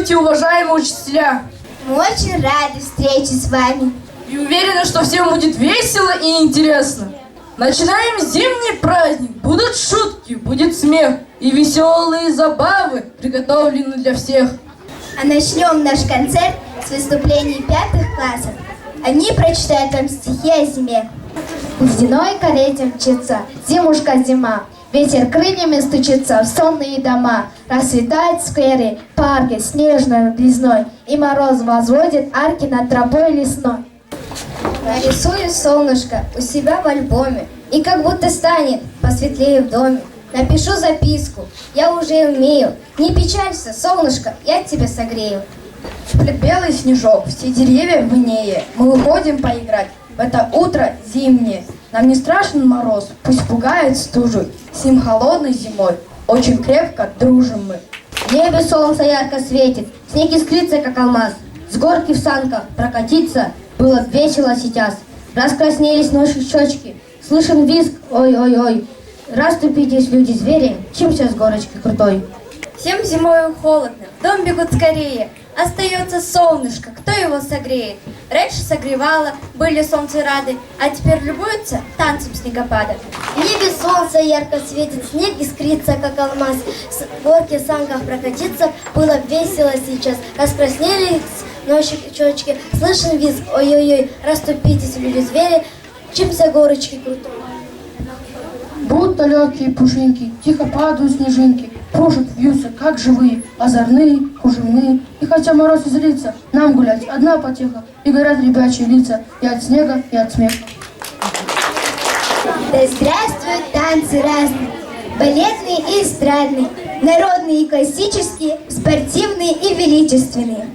Здравствуйте, уважаемые учителя! Мы очень рады встрече с вами. И уверены, что всем будет весело и интересно. Начинаем зимний праздник. Будут шутки, будет смех и веселые забавы приготовлены для всех. А начнем наш концерт с выступлений 5 классов. Они прочитают вам стихи о зиме. В ледяной карете мчится зимушка зима. Ветер крыльями стучится в сонные дома. Расцветает в сквере парки снежной белизной. И мороз возводит арки над тропой лесной. Нарисую солнышко у себя в альбоме. И как будто станет посветлее в доме. Напишу записку, я уже умею. Не печалься, солнышко, я тебя согрею. Сплет белый снежок, все деревья в инее. Мы уходим поиграть в это утро зимнее. Нам не страшен мороз, пусть пугает стужу. С ним холодной зимой очень крепко дружим мы. В небе солнце ярко светит, снег искрится, как алмаз. С горки в санках прокатиться было весело сейчас. Раскраснелись наши щечки, слышен визг, ой-ой-ой. Расступитесь, люди-звери, чимся с горочки крутой. Всем зимою холодно, в дом бегут скорее. Остается солнышко, кто его согреет? Раньше согревало, были солнце рады, а теперь любуются танцем снегопада. В небе солнце ярко светит, снег искрится, как алмаз. С горки в санках прокатиться было весело сейчас. Раскраснелись наши щечки, слышен визг, ой-ой-ой. Расступитесь, люди-звери, чимся горочки крутой. Будто легкие пушинки, тихо падают снежинки, кружат, вьются, как живые, озорные, кружевные. И хотя мороз и злится, нам гулять одна потеха, и горят ребячьи лица и от снега, и от смеха. Да здравствуют танцы разные, балетные и эстрадные, народные и классические, спортивные и величественные.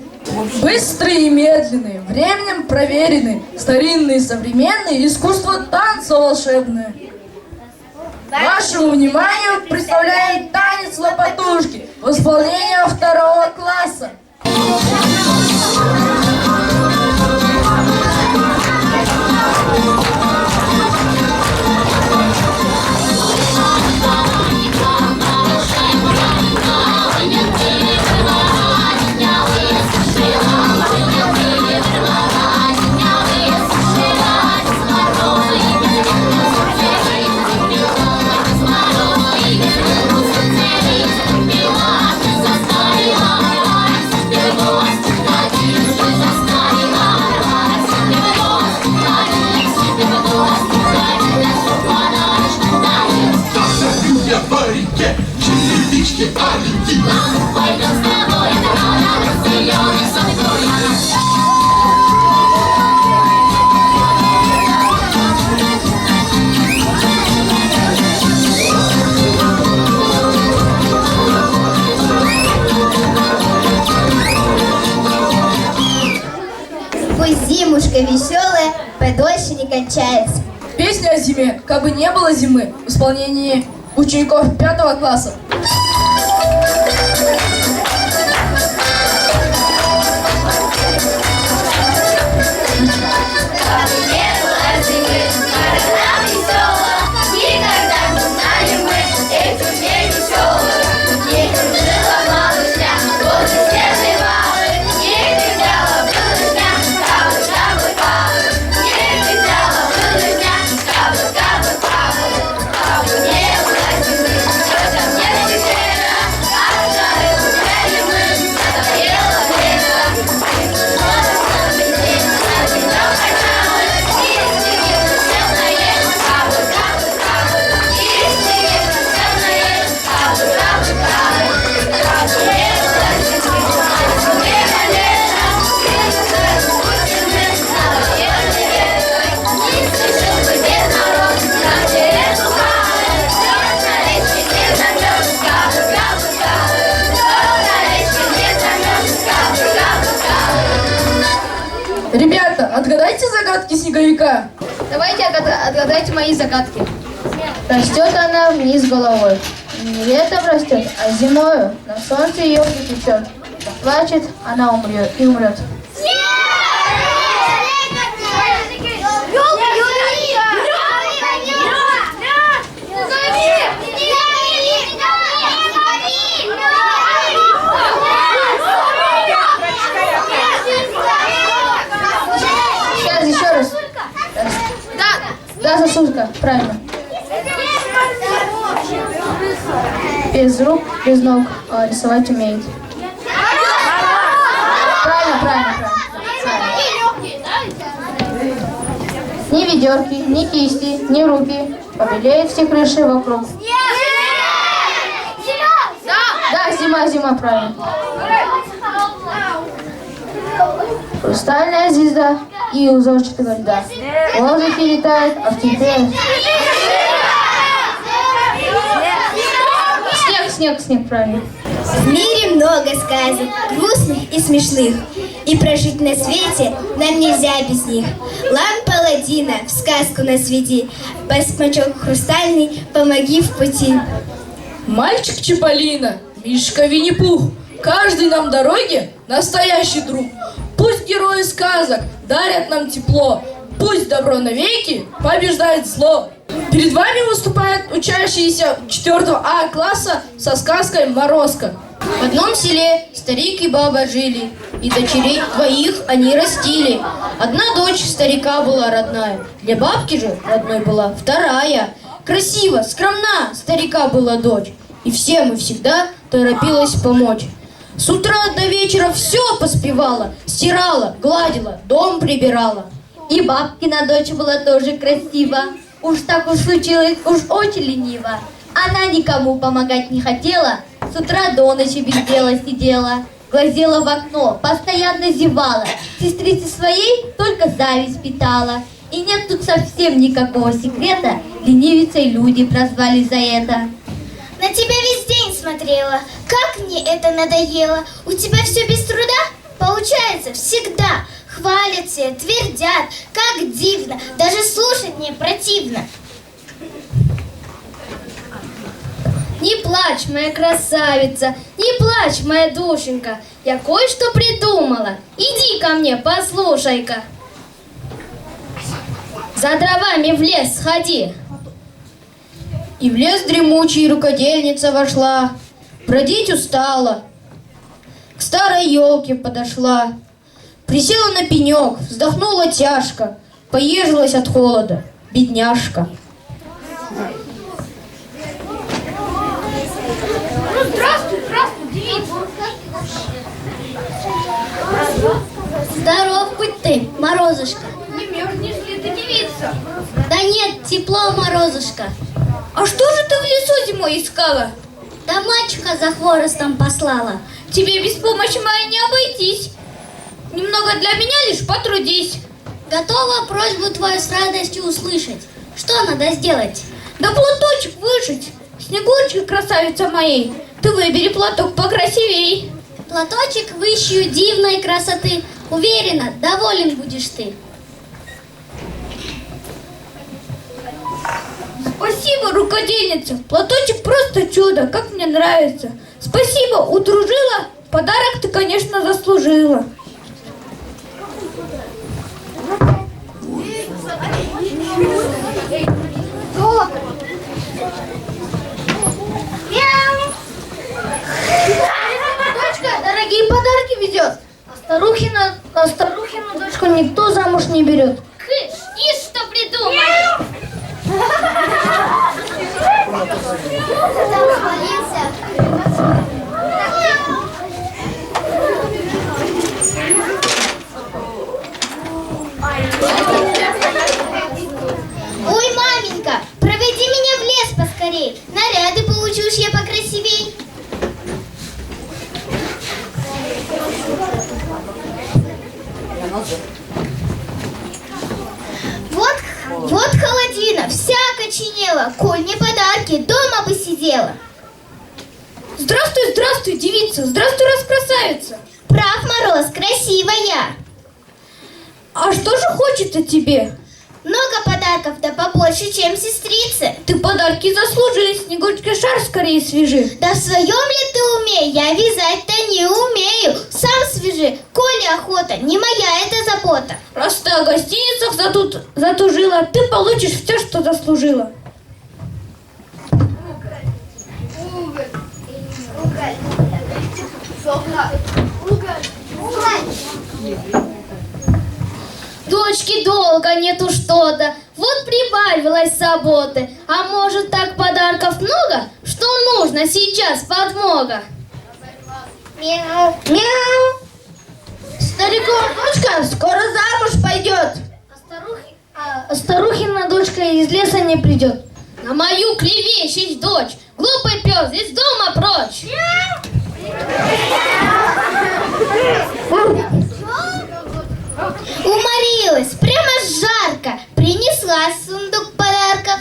Быстрые и медленные, временем проверенные, старинные и современные, искусство танца волшебное. Вашему вниманию представляем танец лопатушки в исполнении 2 класса. Пусть зимушка веселая, подольше не кончается. Песня о зиме «Кабы не было зимы» в исполнении учеников 5 класса. Ребята, отгадайте загадки снеговика. Давайте отгадайте мои загадки. Растет она вниз головой. Не летом растет, а зимою на солнце ее припечет. Плачет, она умрет и умрет. Да, сосулька, правильно. Без рук, без ног рисовать умеет. Правильно. Ни ведерки, ни кисти, ни руки. Побелеют все крыши вокруг. Да, зима, правильно. Хрустальная звезда и узорчатого льда. В воздухе летает, а в тебе... Снег, правильно. В мире много сказок, грустных и смешных, и прожить на свете нам нельзя без них. Лампа Аладдина, в сказку нас веди, басмачок хрустальный, помоги в пути. Мальчик Чиполлино, Мишка Винни-Пух, каждый нам дороги настоящий друг. Пусть герои сказок дарят нам тепло, пусть добро навеки побеждает зло. Перед вами выступают учащиеся 4 А класса со сказкой «Морозко». В одном селе старик и баба жили, и дочерей двоих они растили. Одна дочь старика была родная, для бабки же родной была вторая. Красиво, скромна старика была дочь, и всем и всегда торопилась помочь. С утра до вечера все поспевала, стирала, гладила, дом прибирала. И бабкина дочь была тоже красива. Уж так уж случилось, уж очень ленива. Она никому помогать не хотела, с утра до ночи без дела сидела. Глазела в окно, постоянно зевала, сестрице своей только зависть питала. И нет тут совсем никакого секрета, ленивицей люди прозвали за это. На тебя весь день смотрела, как мне это надоело. У тебя все без труда? Получается всегда. Хвалят все, твердят, как дивно, даже слушать мне противно. Не плачь, моя красавица, не плачь, моя душенька. Я кое-что придумала. Иди ко мне, послушай-ка. За дровами в лес сходи. И в лес дремучий рукодельница вошла. Бродить устала. К старой елке подошла. Присела на пенек, вздохнула тяжко. Поежилась от холода, бедняжка. Здравствуй, девица. Здоров будь ты, Морозушка. Не мерзнешь ли ты, девица? Да нет, тепло, Морозушка. А что же ты в лесу зимой искала? Да мачеха за хворостом послала. Тебе без помощи моей не обойтись. Немного для меня лишь потрудись. Готова просьбу твою с радостью услышать. Что надо сделать? Да платочек вышить. Снегурочка, красавица моей, ты выбери платок покрасивей. Платочек вышью дивной красоты. Уверена, доволен будешь ты. Спасибо, рукодельница. Платочек просто чудо, как мне нравится. Спасибо, удружила. Подарок ты, конечно, заслужила. Дочка дорогие подарки везет. А старухину дочку никто замуж не берет. Кыш, ишь, что придумал. Ой, маменька, проведи меня в лес поскорей. Наряды получу уж я покрасивей. Вот холодина, вся окоченела. Коль не подарки, дома бы сидела. Здравствуй, здравствуй, девица. Здравствуй, раскрасавица. Прав, Мороз, красивая. А что же хочется тебе? Много подарков, да побольше, чем сестрицы. Ты подарки заслужили, Снегурочка, шар скорее свяжи. Да в своем ли ты уме? Я вязать-то не умею. Сам свяжи, коли охота, не моя это забота. Раз ты о гостиницах затужила, ты получишь все, что заслужила. Дочки долго нету что-то. Вот прибавь понравилась суббота. А может, так подарков много, что нужно сейчас подмога? Мяу. Мяу. Старикова дочка скоро замуж пойдет. А старухина дочка из леса не придет. На мою клевещешь, дочь. Глупый пес, из дома прочь. Уморилась, прямо жарко. Принесла сундук подарков.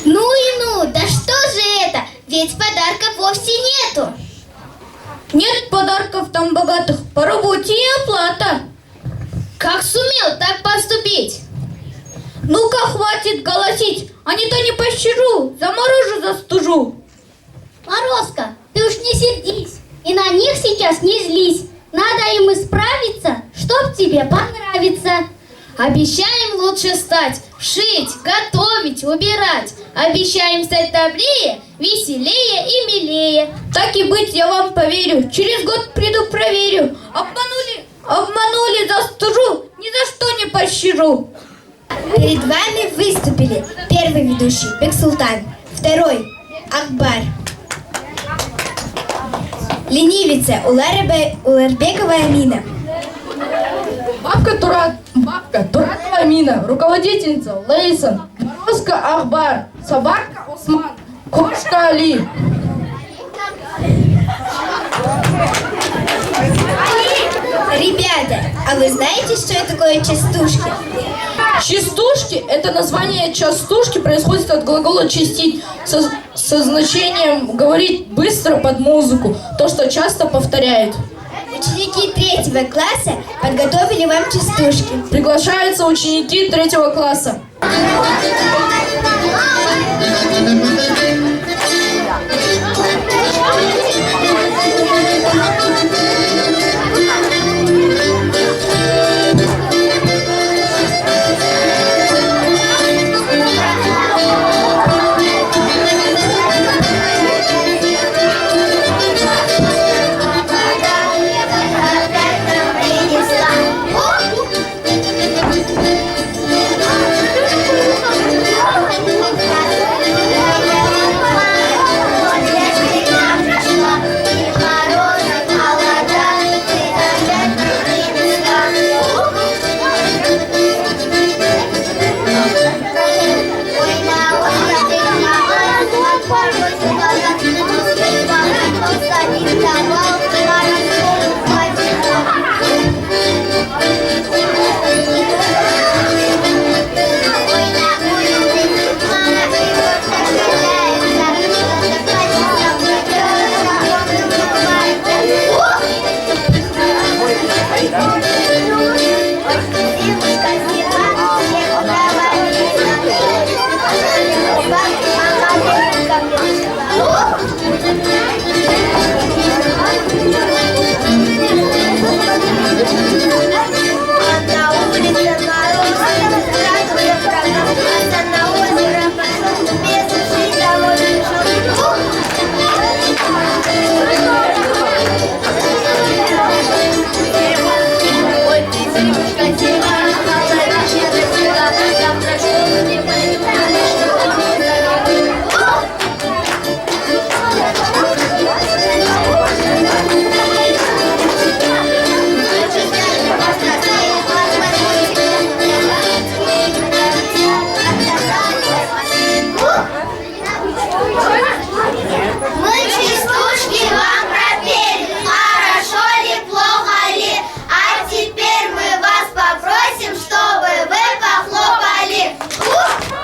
Ну и ну, да что же это? Ведь подарков вовсе нету. Нет подарков там богатых, по работе и оплата. Как сумел так поступить? Ну-ка, хватит голосить, а не то не пощажу, заморожу, застужу. Морозко, ты уж не сердись. И на них сейчас не злись. Надо им исправиться, чтоб тебе понравится. Обещаем лучше стать, шить, готовить, убирать. Обещаем стать добрее, веселее и милее. Так и быть, я вам поверю, через год приду проверю. Обманули, застужу, ни за что не пощажу. Перед вами выступили первый ведущий Бексултан, второй Акбар, ленивица Уларбекова Амина, Бабка Туратова Амина, руководительница Лейсан, Морозко Ахбар, собака Осман, кошка Али. Ребята, а вы знаете, что это такое частушки? Частушки – это название частушки, происходит от глагола «частить» со значением «говорить быстро под музыку», то, что часто повторяют. Ученики 3 класса подготовили вам частушки. Приглашаются ученики 3 класса.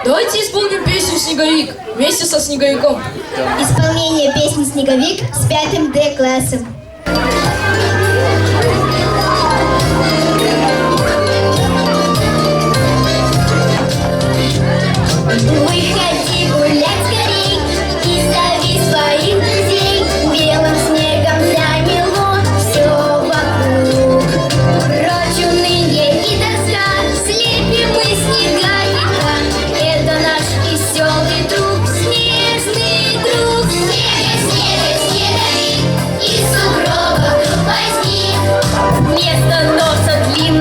Давайте исполним песню «Снеговик» вместе со Снеговиком. Исполнение песни «Снеговик» с 5 Д классом. Выходи гулять скорей и зови своих друзей. Белым снегом замело все вокруг. Прочь уныние и тоска, слепим мы снеговика. Это наш веселый друг, снежный друг. Снеговик, из сугроба возник. Вместо носа длинный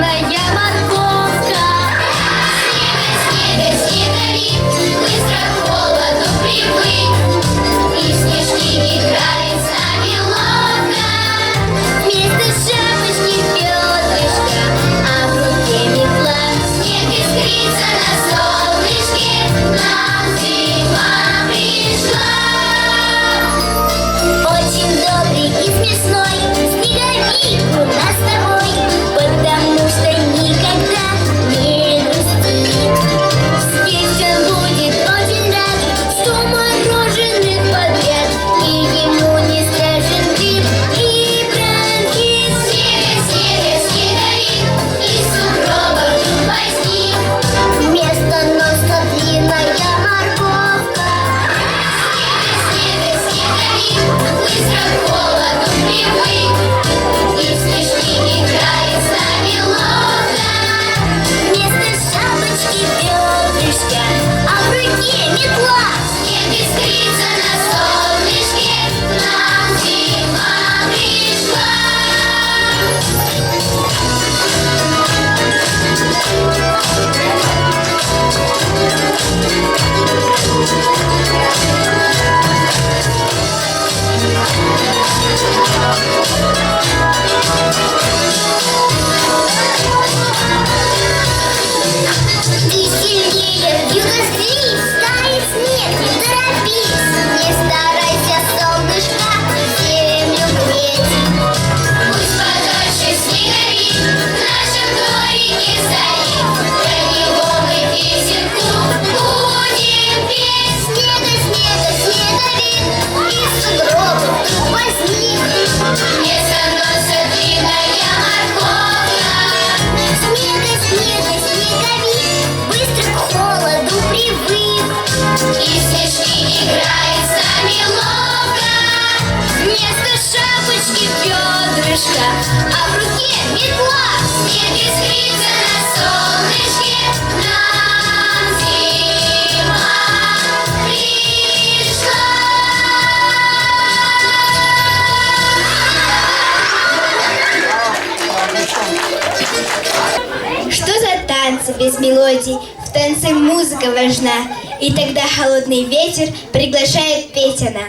Что за танцы без мелодий? В танце музыка важна. И тогда холодный ветер приглашает петь она.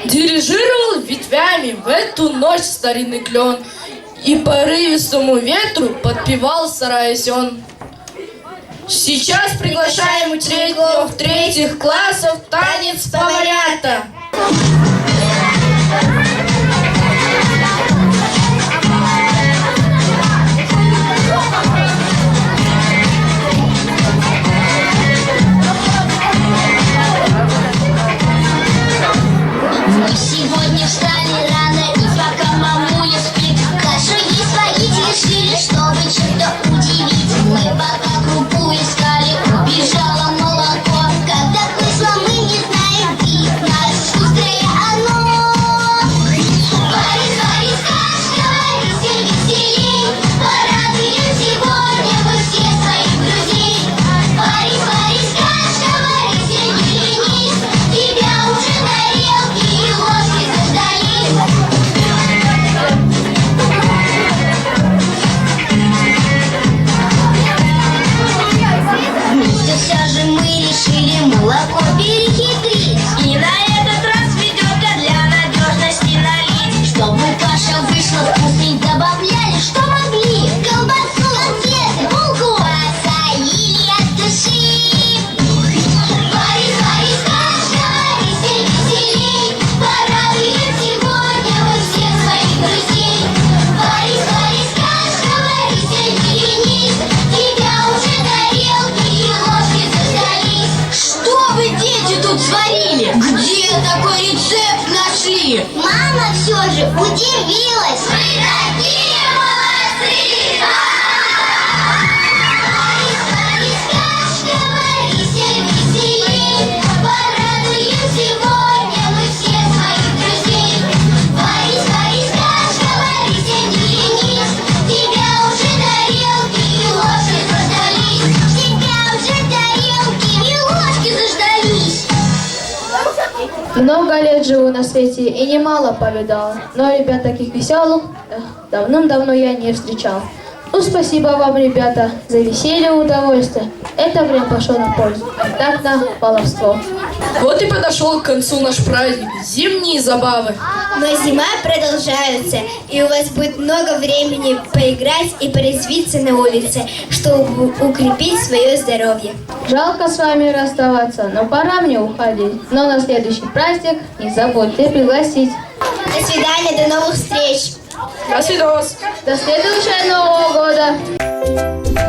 Дирижировал ветвями в эту ночь старинный клен, и порывистому ветру подпевал стараясь он. Сейчас приглашаем учеников третьих классов танец поварята. Сегодня встали рано, и пока мамуля спит, кашу есть сварить решили, чтобы чем-то удивить. Мы пока крупу искали, убежало молоко. Когда вышло, мы не знаем, и наше шустрое оно. Варить, варить, кашка, варить, веселей, порадуем сегодня мы все своих друзей. Варить, варить, кашка, варить, не ленись, тебя уже тарелки и ложки заждались. Да все же мы решили молоко перехитрить и на этот раз ведерко для надежности налить. Чтобы каша вышла вкусней, добавляли, что могли. Колбасу, конфеты, булку посолили от души. Варить, варить, кашка, варить, веселей, порадуем сегодня мы всех своих друзей. Варить, варить, кашка, варить, не ленись, тебя уже тарелки и ложки заждались. Что вы, дети, тут сварили? Где такой рецепт нашли? Мама все же удивилась. Вы такие молодцы! Варить, варить, кашка, варить, веселей, порадуем сегодня мы все своих друзей. Варить, варить, кашка, варить, не ленись, тебя уже тарелки и ложки заждались. Тебя уже тарелки и ложки заждались. Много лет живу на свете и немало повидал, но ребят таких веселых давным-давно я не встречал. Ну, спасибо вам, ребята, за веселье и удовольствие. Это время пошло на пользу, а так на баловство. Вот и подошел к концу наш праздник, зимние забавы. Но зима продолжается, и у вас будет много времени поиграть и порезвиться на улице, чтобы укрепить свое здоровье. Жалко с вами расставаться, но пора мне уходить. Но на следующий праздник не забудьте пригласить. До свидания, до новых встреч! До свидос. До следующего Нового года!